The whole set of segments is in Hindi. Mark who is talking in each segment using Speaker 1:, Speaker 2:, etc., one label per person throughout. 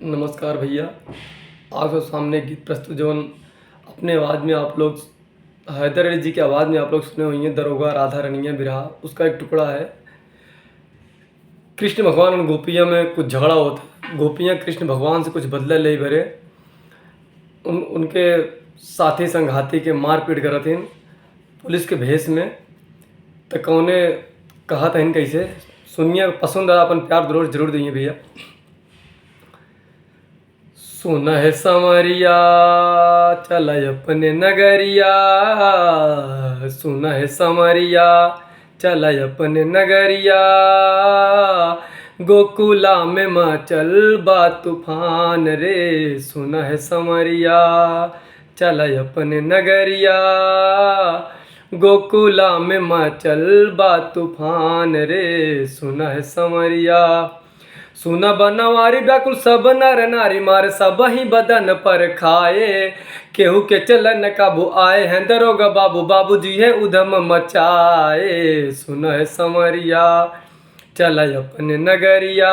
Speaker 1: नमस्कार भैया। आपके सामने गीत प्रस्तुत जौन अपने आवाज़ में आप लोग हैदर अली जी की आवाज़ में आप लोग सुने हुई हैं, दरोगा राधा रनिया बिरहा, उसका एक टुकड़ा है। कृष्ण भगवान और गोपिया में कुछ झगड़ा होता है। गोपियाँ कृष्ण भगवान से कुछ बदला ले भरे उनके साथी संघाती के मार पीट करथिन पुलिस के भेष में। तो कौने कहा था कैसे सुनिए, पसंद आया अपन प्यार जरूर दिए भैया। सुन है समरिया चल अपने नगरिया, सुन है समरिया चल अपने नगरिया, गोकुला में मचल बा तूफान रे। सुन है समरिया चल अपने नगरिया, गोकुला में मचल बा तूफान रे। सुन है समरिया सुन बनवारी व्याकुल सब नर नारी मार सब ही बदन पर खाए, केहू के चलन काबू आए हैं दरोगा बाबू, बाबू जी है उधम मचाए। सुन है समरिया चल अपने नगरिया,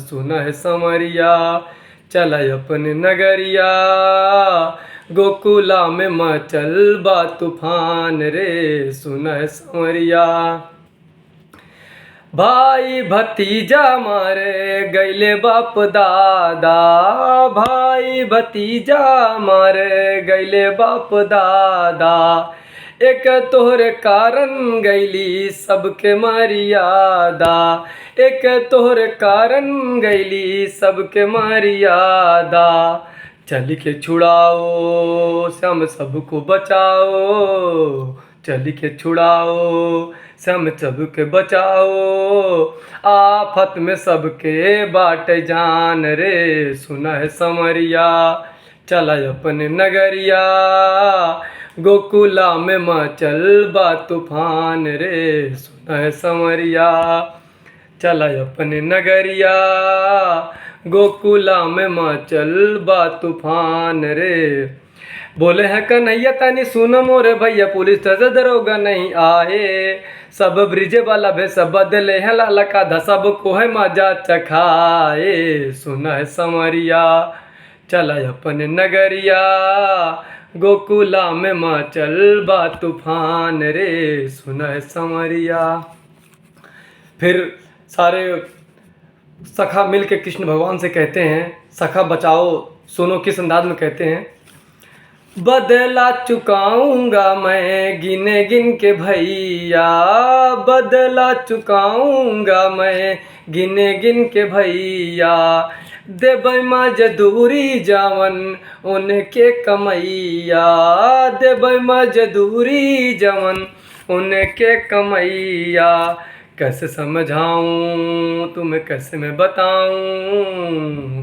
Speaker 1: सुन है समरिया चल अपने नगरिया, गोकुला में मचल बा तूफान रे। सुन है समरिया भाई भतीजा मारे गैले बाप दादा, भाई भतीजा मारे गैले बाप दादा, एक तोहरे कारण गैली सबके मर्यादा, एक तोहरे कारण गैली सबके मर्यादा। चल के छुड़ाओ श्याम सबको बचाओ, चल के छुड़ाओ श्याम सबके बचाओ, आफत में सबके बाट जान रे। सुन है समरिया चल अपने नगरिया, गोकुला में मचल बा तूफान रे। सुन है समरिया चल अपने नगरिया, गोकुला में मचल बा तूफान रे। बोले हैं कन्हैया तनी सुन मोरे भैया, पुलिस से दरोगा नहीं आए, सब ब्रिज वाला भे सब बदले हैं लाला का धा, सबको है मजा चखाए। सुन है समरिया चल अपने नगरिया, गोकुला में मचल बा तूफान रे। सुन है समरिया। फिर सारे सखा मिल के कृष्ण भगवान से कहते हैं, सखा बचाओ, सुनो किस अंदाज में कहते हैं। बदला चुकाऊंगा मैं गिने गिन के भैया, बदला चुकाऊंगा मैं गिने गिन के भैया, देबै मजदूरी जावन उनके कमैया, देबै मजदूरी जवन उनके कमैया। कैसे समझाऊं तुम्हें कैसे मैं बताऊं,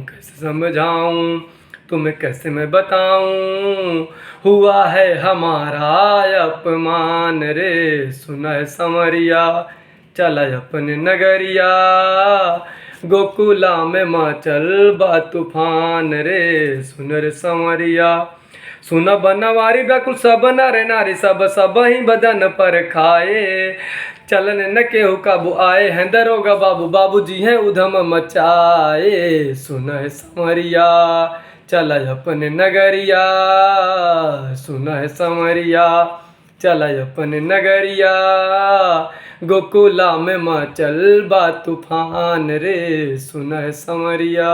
Speaker 1: कैसे समझाऊं तुम्हें कैसे मैं बताऊं, हुआ है हमारा अपमान रे। सुन है समरिया चल अपने नगरिया, गोकुला में मचल बा तूफान रे। सुन रे समरिया सुन बनवारी व्याकुल सब नर नारी, सब सब ही बदन पर खाए, चलन न केहू काबू आए हैं दरोगा बाबू, बाबू जी हैं उधम मचाए। सुन है समरिया चल अपने नगरिया, सुन है समरिया चल अपने नगरिया, गोकुला में मचल बा तूफान रे। सुन है समरिया।